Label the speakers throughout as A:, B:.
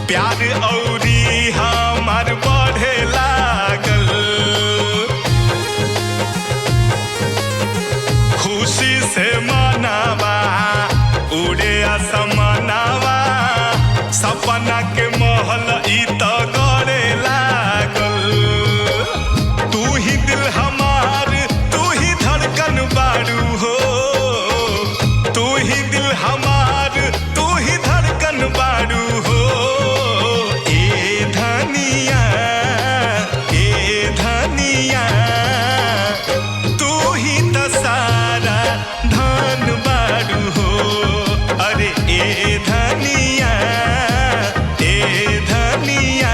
A: प्यार औरी हमार बढ़े लागल। खुशी से मनावा उड़े आसमानवा, सपना के महल ई तो गड़े लागल। तू ही दिल हमार, तू ही धड़कन बारू हो, तू ही दिल हमार, तू ही धड़कन बारू हो। ए धनिया, ए धनिया, तू ही तो सारा धन बारू हो। अरे ए धनिया, ए धनिया।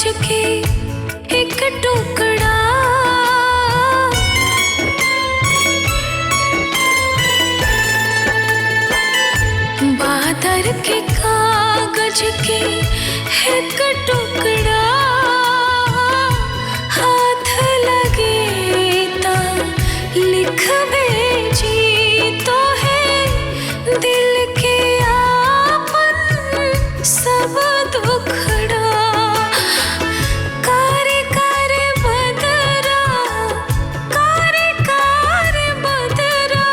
B: कागज के एक टुकड़ा, बादर के कागज के एक टुकड़ा, हाथ लगे ता लिख भेजी तो है दिल के आपन सब दुखड़ा। कारे कारे बदरा, कारे कारे बदरा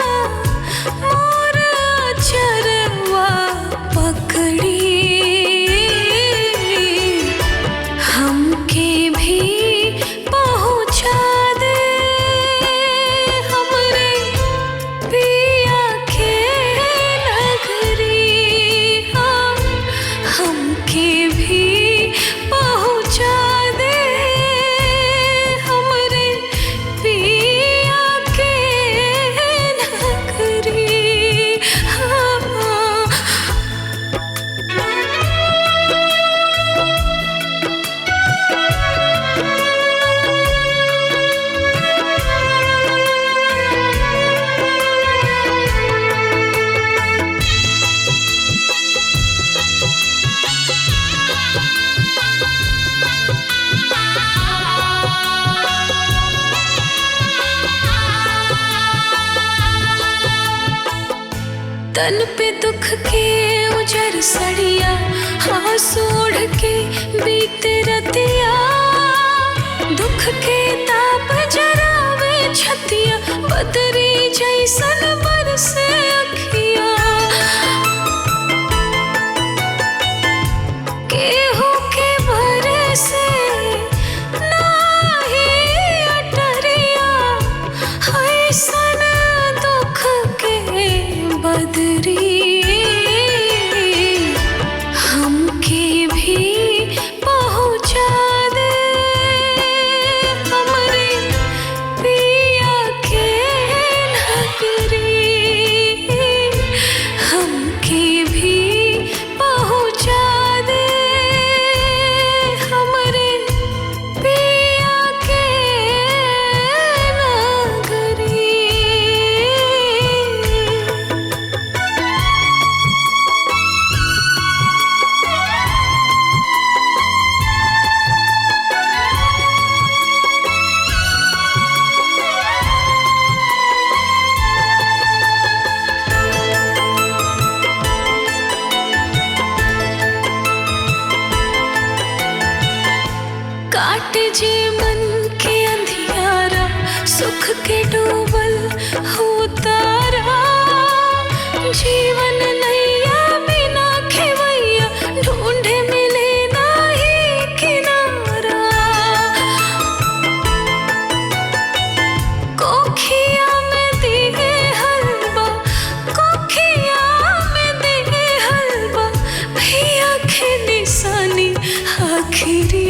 B: मोर अचरवा पकड़ी, हमके भी पहुँचा दे हमरे पिया के नगरी। हाँ, हमके भी पहुँचा दे हमरे पिया के नगरी। हाँ, तन पे दुख के उजर सड़िया, आंसू ओढ़ के बीते रतिया, दुख के ताप जरावे छतिया, बदरी जैसन बरसे अखिया। केहू के बरसे नाही अटरिया, ऐसन दुख के बदरी। हमके भी पहुँचा दे हमरे पिया के नगरी। हमके भी पहुँचा दे हमरे पिया के नगरी। काटे जे मन के अंधियारा, सुख के डूबल हो तारा, जीवन नैया बिना खेवैया, ढूंढे मिले नाही किनारा। कोखिया में दिए हलवा, कोखिया में दिए हलवा, भैया के निशानी आखिरी।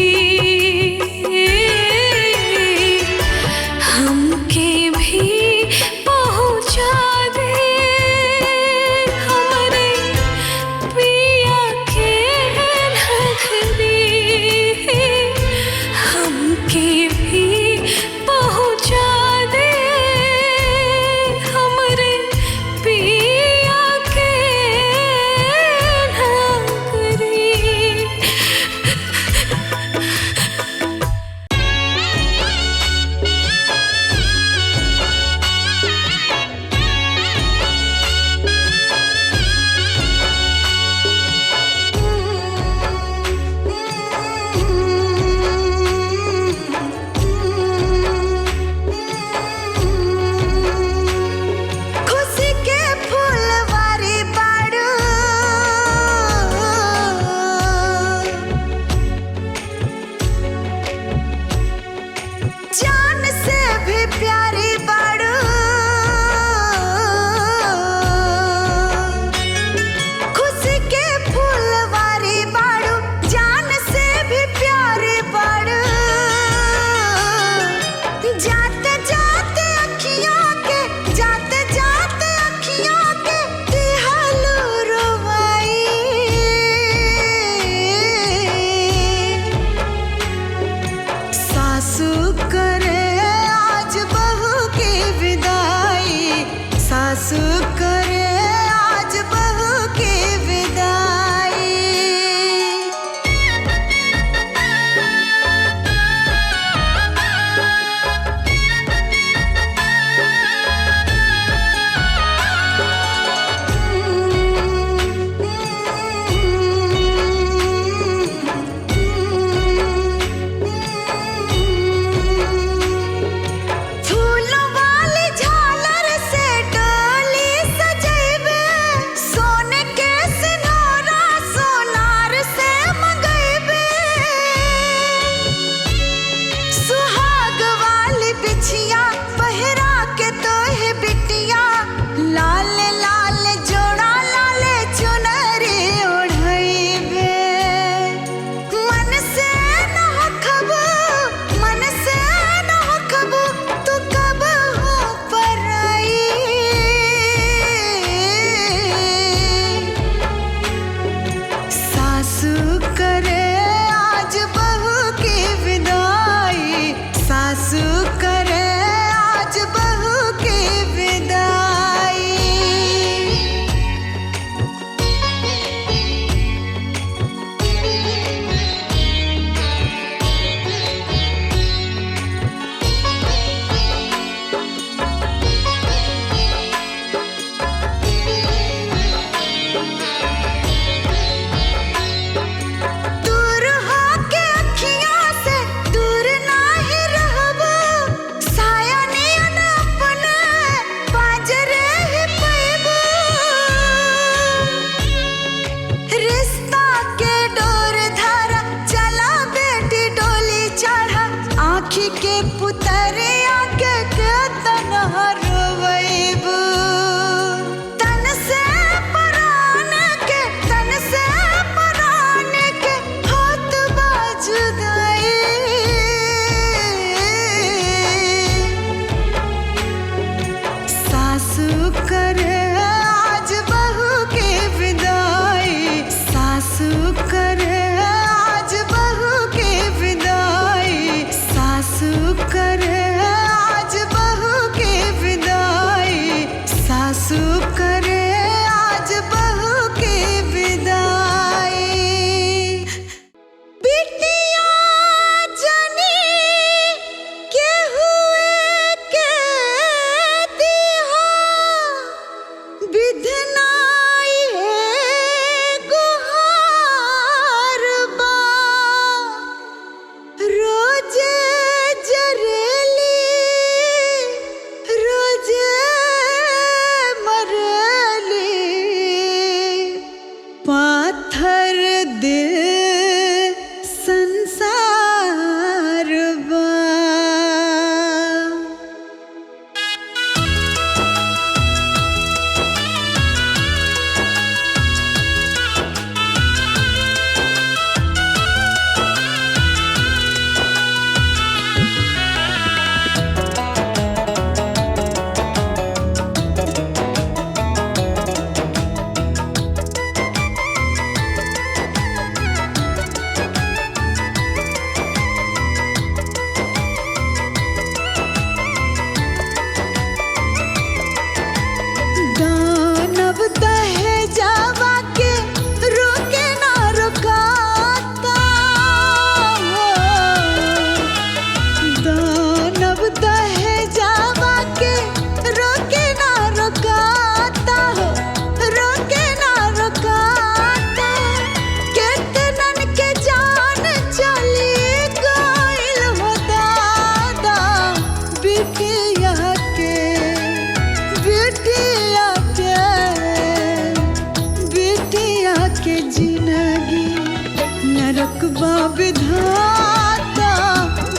C: नरकबा विधाता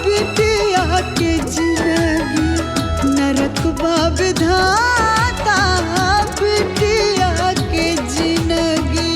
C: बिटिया के जिंदगी, नरकबा विधाता बिटिया के जिंदगी।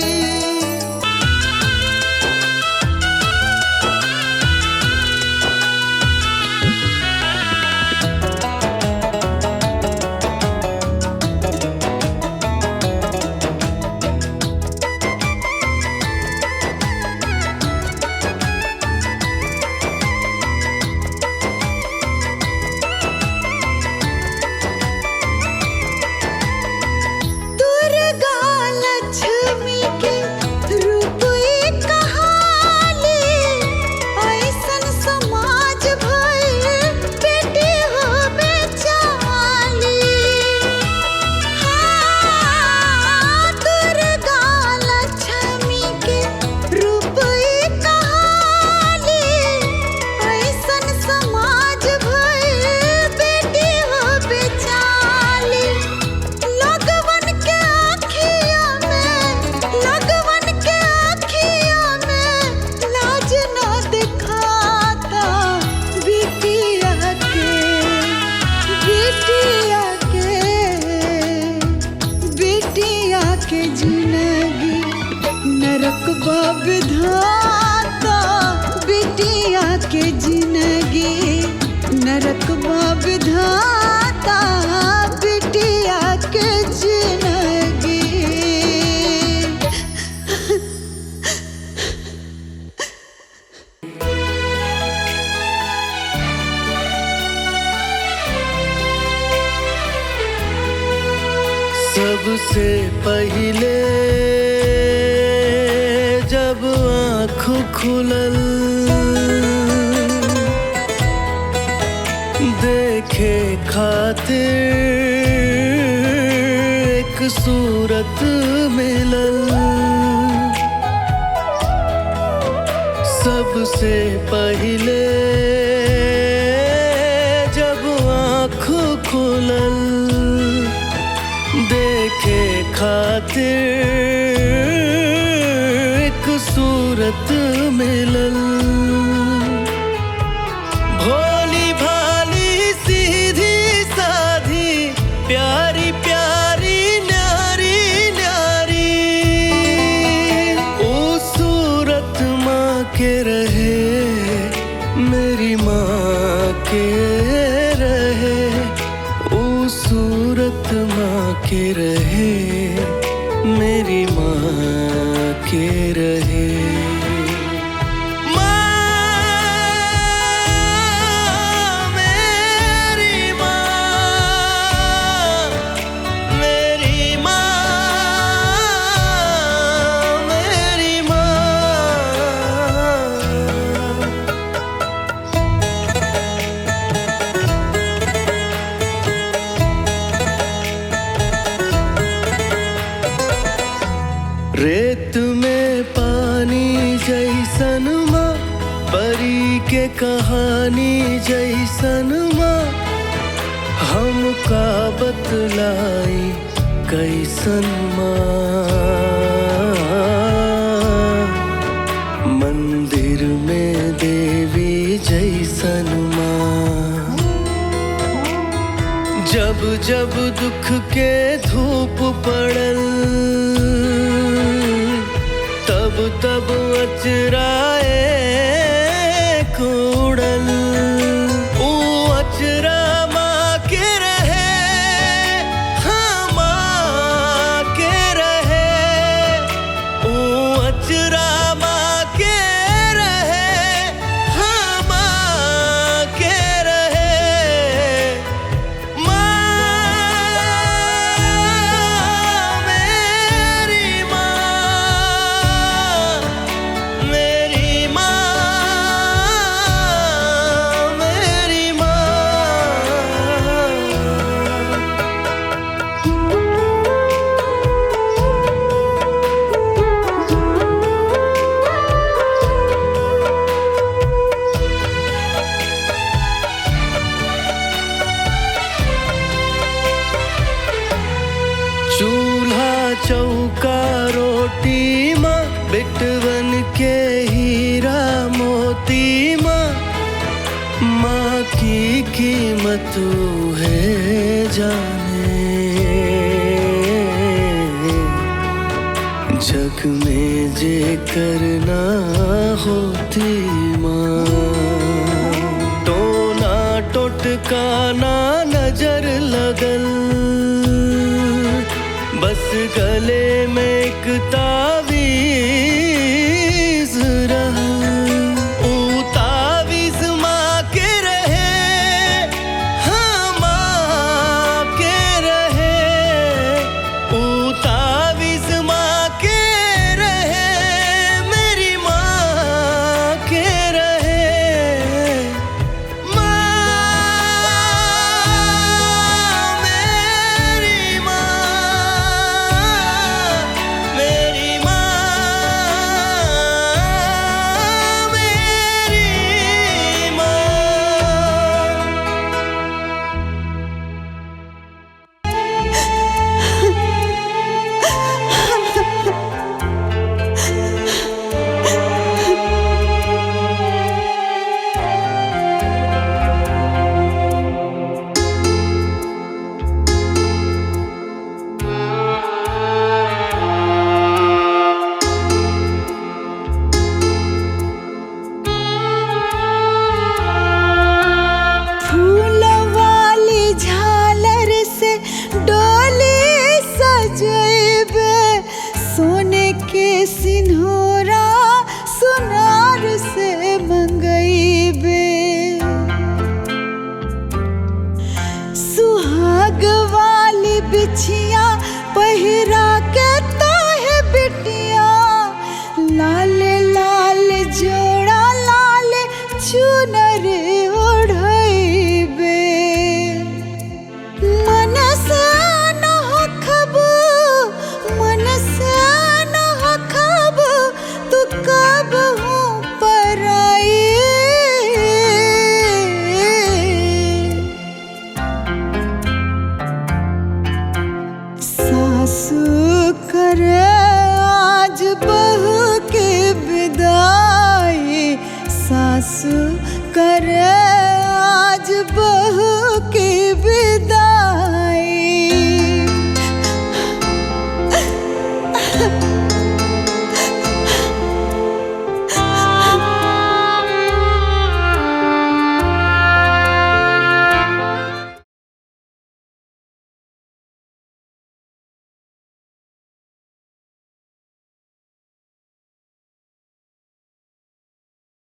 C: नरकबा विधाता बिटिया के जिंदगी, नरकबा विधाता बिटिया के जिंदगी।
D: सबसे पहले जब आँख खुलल, देखे खातिर एक सूरत मिलल। सबसे पहले जब आँख खुलल, देखे खातिर एक सूरत मिलल। भोली भाली सीधी साधी प्यारी प्यारी न्यारी न्यारी, ओ सूरत माँ के रहे, मेरी माँ के रहे, ओ सूरत माँ के रहे, मेरी माँ के रहे। रेत में पानी जैसन माँ, परी के कहानी जैसन माँ, हमका बतलाई कैसन माँ। मंदिर में देवी जैसन माँ, जब जब दुख के धूप पड़ल, तब तब अचराए कूड़ल। ओ अचरा माँ के रहे, हाँ माँ के रहे, ओ अचरा माँ के रहे, हाँ माँ के रहे। माँ मेरी माँ, मेरी तू है जाने, जग में जे करना होती माँ, टोना टोटका ना नजर लगल, बस गले में एक तार